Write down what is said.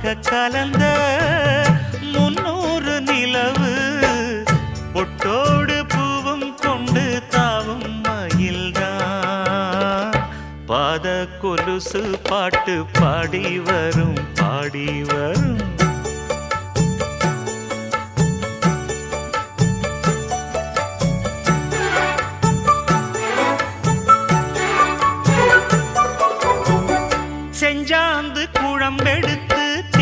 பாக கலந்த 300 நிலவு பொட்டோடு பூவும் கொண்டு தாவும் மயில்தான் பாத கொலுசு பாட்டு பாடி வரும்